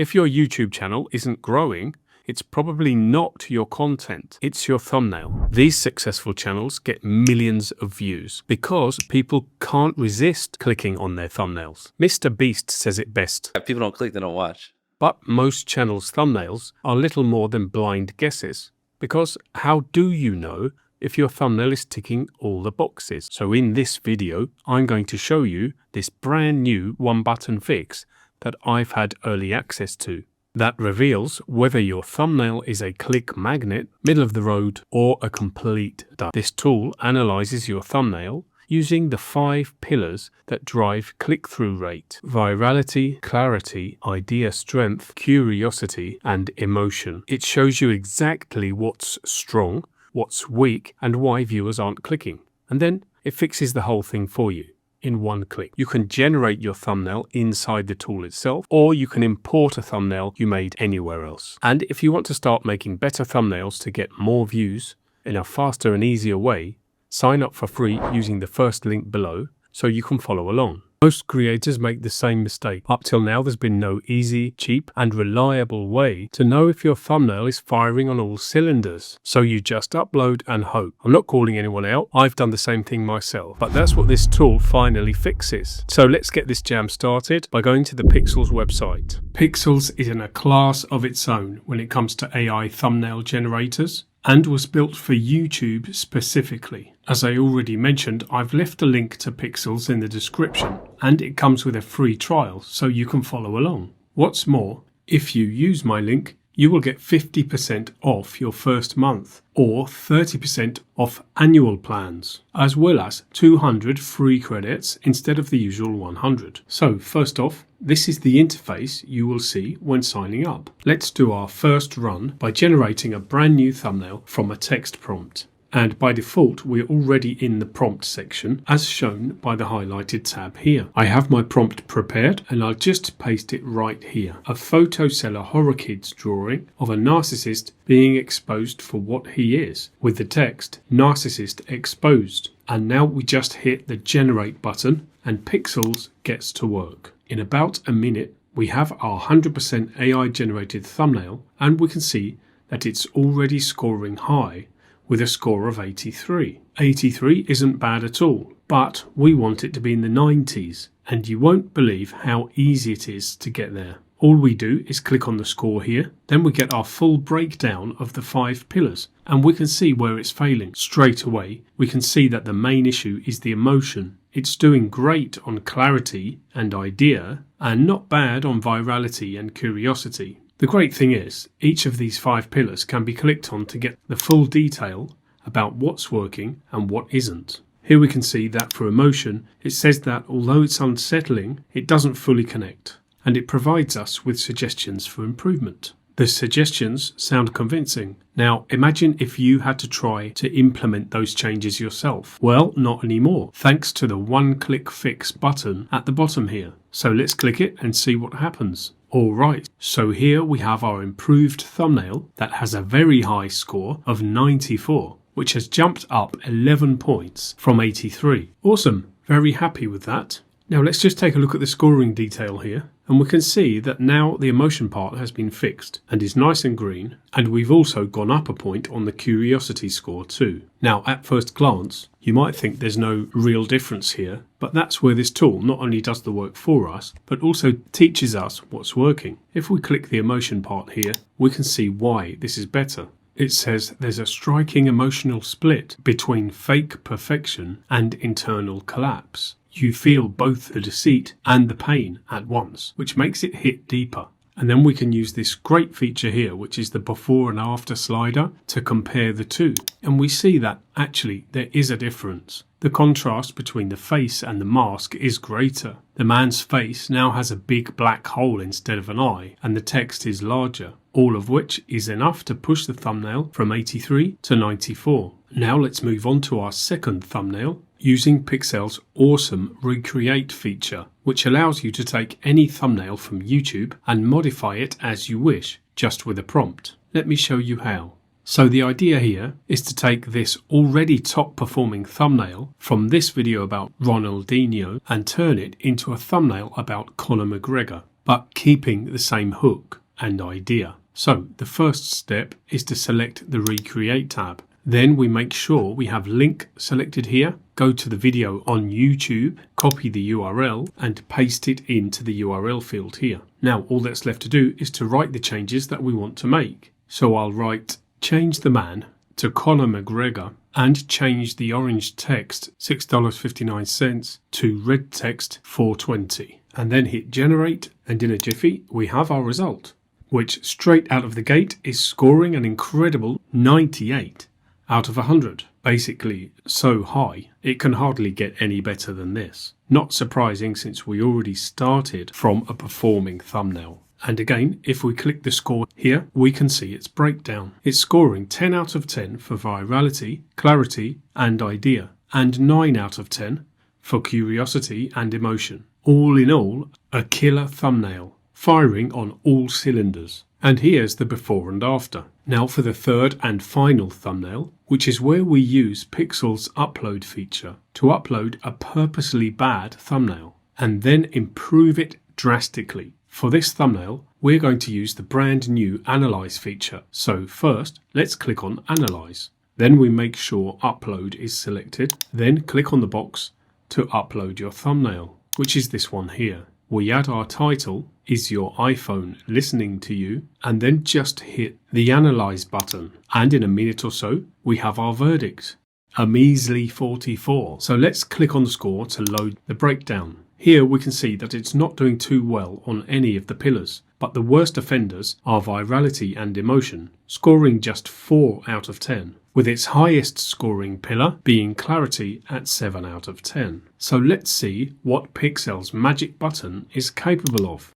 If your YouTube channel isn't growing, it's probably not your content, it's your thumbnail. These successful channels get millions of views because people can't resist clicking on their thumbnails. Mr. Beast says it best. If people don't click, they don't watch. But most channels' thumbnails are little more than blind guesses. Because how do you know if your thumbnail is ticking all the boxes? So in this video, I'm going to show you this brand new one-button fix that I've had early access to. That reveals whether your thumbnail is a click magnet, middle of the road, or a complete dud. This tool analyzes your thumbnail using the 5 pillars that drive click-through rate: virality, clarity, idea strength, curiosity, and emotion. It shows you exactly what's strong, what's weak, and why viewers aren't clicking. And then it fixes the whole thing for you in one click. You can generate your thumbnail inside the tool itself, or you can import a thumbnail you made anywhere else. And if you want to start making better thumbnails to get more views in a faster and easier way, sign up for free using the first link below so you can follow along. Most creators make the same mistake. Up till now, there's been no easy, cheap, and reliable way to know if your thumbnail is firing on all cylinders. So you just upload and hope. I'm not calling anyone out. I've done the same thing myself. But that's what this tool finally fixes. So let's get this jam started by going to the Pikzels website. Pikzels is in a class of its own when it comes to AI thumbnail generators, and was built for YouTube specifically. As I already mentioned, I've left a link to Pikzels in the description, and it comes with a free trial so you can follow along. What's more, if you use my link, you will get 50% off your first month, or 30% off annual plans, as well as 200 free credits instead of the usual 100. So first off, this is the interface you will see when signing up. Let's do our first run by generating a brand new thumbnail from a text prompt. And by default, we're already in the prompt section as shown by the highlighted tab here. I have my prompt prepared and I'll just paste it right here. A photo seller horror kids drawing of a narcissist being exposed for what he is, with the text narcissist exposed. And now we just hit the generate button and Pikzels gets to work. In about a minute, we have our 100% AI generated thumbnail, and we can see that it's already scoring high with a score of 83. 83 isn't bad at all, but we want it to be in the 90s, and you won't believe how easy it is to get there. All we do is click on the score here, then we get our full breakdown of the 5 pillars, and we can see where it's failing. Straight away, we can see that the main issue is the emotion. It's doing great on clarity and idea, and not bad on virality and curiosity. The great thing is, each of these 5 pillars can be clicked on to get the full detail about what's working and what isn't. Here we can see that for emotion, it says that although it's unsettling, it doesn't fully connect, and it provides us with suggestions for improvement. The suggestions sound convincing. Now, imagine if you had to try to implement those changes yourself. Well, not anymore, thanks to the one-click fix button at the bottom here. So let's click it and see what happens. Alright, so here we have our improved thumbnail that has a very high score of 94, which has jumped up 11 points from 83. Awesome, very happy with that. Now let's just take a look at the scoring detail here, and we can see that now the emotion part has been fixed and is nice and green, and we've also gone up a point on the curiosity score too. Now at first glance, you might think there's no real difference here, but that's where this tool not only does the work for us, but also teaches us what's working. If we click the emotion part here, we can see why this is better. It says there's a striking emotional split between fake perfection and internal collapse. You feel both the deceit and the pain at once, which makes it hit deeper. And then we can use this great feature here, which is the before and after slider, to compare the two. And we see that actually there is a difference. The contrast between the face and the mask is greater. The man's face now has a big black hole instead of an eye, and the text is larger, all of which is enough to push the thumbnail from 83 to 94. Now let's move on to our second thumbnail, using Pikzels' awesome Recreate feature, which allows you to take any thumbnail from YouTube and modify it as you wish, just with a prompt. Let me show you how. So the idea here is to take this already top performing thumbnail from this video about Ronaldinho and turn it into a thumbnail about Conor McGregor. but keeping the same hook and idea. So the first step is to select the Recreate tab. Then we make sure we have link selected here, go to the video on YouTube, copy the URL and paste it into the URL field here. Now all that's left to do is to write the changes that we want to make. So I'll write change the man to Conor McGregor and change the orange text $6.59 to red text $4.20 and then hit generate, and in a jiffy we have our result, which straight out of the gate is scoring an incredible 98 out of 100. Basically so high it can hardly get any better than this. Not surprising since we already started from a performing thumbnail. And again, if we click the score here, we can see its breakdown. It's scoring 10 out of 10 for virality, clarity and idea, and 9 out of 10 for curiosity and emotion. All in all, a killer thumbnail, firing on all cylinders. And here's the before and after. Now for the third and final thumbnail, which is where we use Pikzels' upload feature to upload a purposely bad thumbnail and then improve it drastically. For this thumbnail, we're going to use the brand new Analyze feature. So first, let's click on Analyze. Then we make sure Upload is selected. Then click on the box to upload your thumbnail, which is this one here. We add our title, Is Your iPhone Listening to You? And then just hit the Analyze button. And in a minute or so, we have our verdict, a measly 44. So let's click on the score to load the breakdown. Here we can see that it's not doing too well on any of the pillars, but the worst offenders are virality and emotion, scoring just 4 out of 10, with its highest scoring pillar being clarity at 7 out of 10. So let's see what Pikzels' magic button is capable of.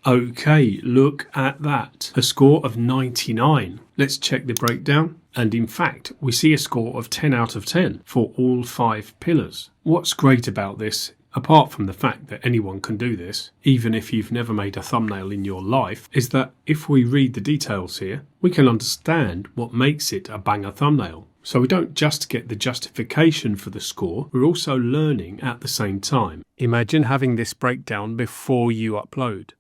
Okay, look at that, a score of 99. Let's check the breakdown, and in fact we see a score of 10 out of 10 for all 5 pillars. What's great about this, apart from the fact that anyone can do this, even if you've never made a thumbnail in your life, is that if we read the details here, we can understand what makes it a banger thumbnail. So we don't just get the justification for the score, we're also learning at the same time. Imagine having this breakdown before you upload.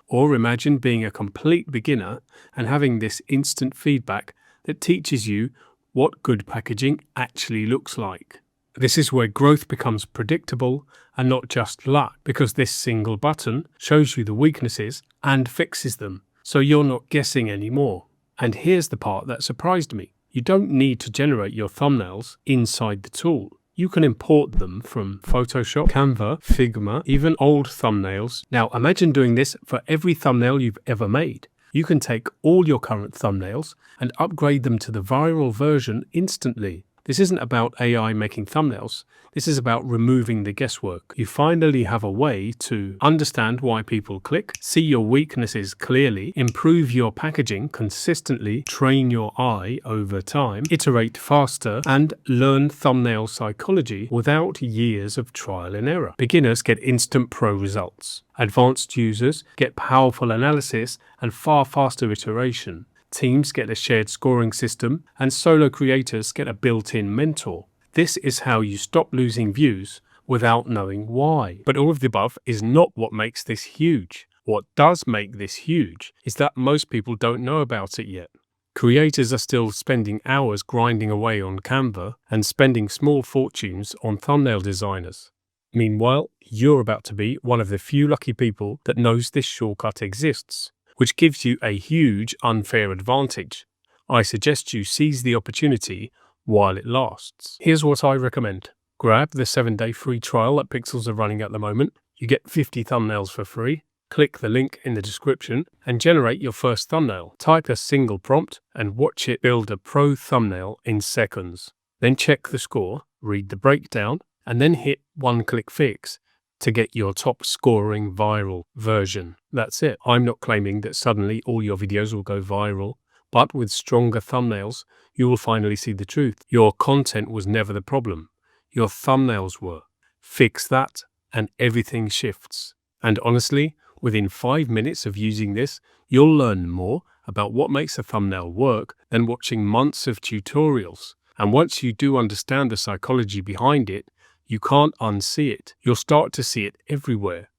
Or imagine being a complete beginner and having this instant feedback that teaches you what good packaging actually looks like. This is where growth becomes predictable and not just luck, because this single button shows you the weaknesses and fixes them, so you're not guessing anymore. And here's the part that surprised me. You don't need to generate your thumbnails inside the tool. You can import them from Photoshop, Canva, Figma, even old thumbnails. Now imagine doing this for every thumbnail you've ever made. You can take all your current thumbnails and upgrade them to the viral version instantly. This isn't about AI making thumbnails, this is about removing the guesswork. You finally have a way to understand why people click, see your weaknesses clearly, improve your packaging consistently, train your eye over time, iterate faster, and learn thumbnail psychology without years of trial and error. Beginners get instant pro results. Advanced users get powerful analysis and far faster iteration. Teams get a shared scoring system, and solo creators get a built-in mentor. This is how you stop losing views without knowing why. But all of the above is not what makes this huge. What does make this huge is that most people don't know about it yet. Creators are still spending hours grinding away on Canva and spending small fortunes on thumbnail designers. Meanwhile, you're about to be one of the few lucky people that knows this shortcut exists, which gives you a huge unfair advantage. I suggest you seize the opportunity while it lasts. Here's what I recommend. Grab the 7-day free trial that Pikzels are running at the moment. You get 50 thumbnails for free. Click the link in the description and generate your first thumbnail. Type a single prompt and watch it build a pro thumbnail in seconds. Then check the score, read the breakdown, and then hit one-click fix to get your top scoring viral version. That's it. I'm not claiming that suddenly all your videos will go viral, but with stronger thumbnails, you will finally see the truth. Your content was never the problem. Your thumbnails were. Fix that and everything shifts. And honestly, within 5 minutes of using this, you'll learn more about what makes a thumbnail work than watching months of tutorials. And once you do understand the psychology behind it, you can't unsee it. You'll start to see it everywhere.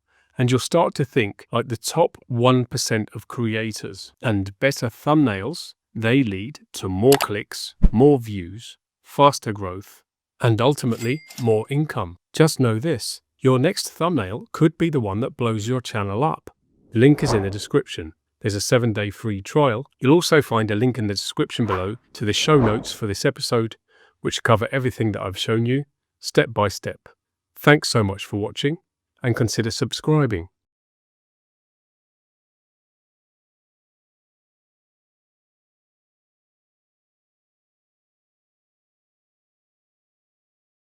and you'll start to think like the top 1% of creators. And better thumbnails, they lead to more clicks, more views, faster growth, and ultimately more income. Just know this, your next thumbnail could be the one that blows your channel up. The link is in the description. There's a 7-day free trial. You'll also find a link in the description below to the show notes for this episode, which cover everything that I've shown you, step by step. Thanks so much for watching, and consider subscribing.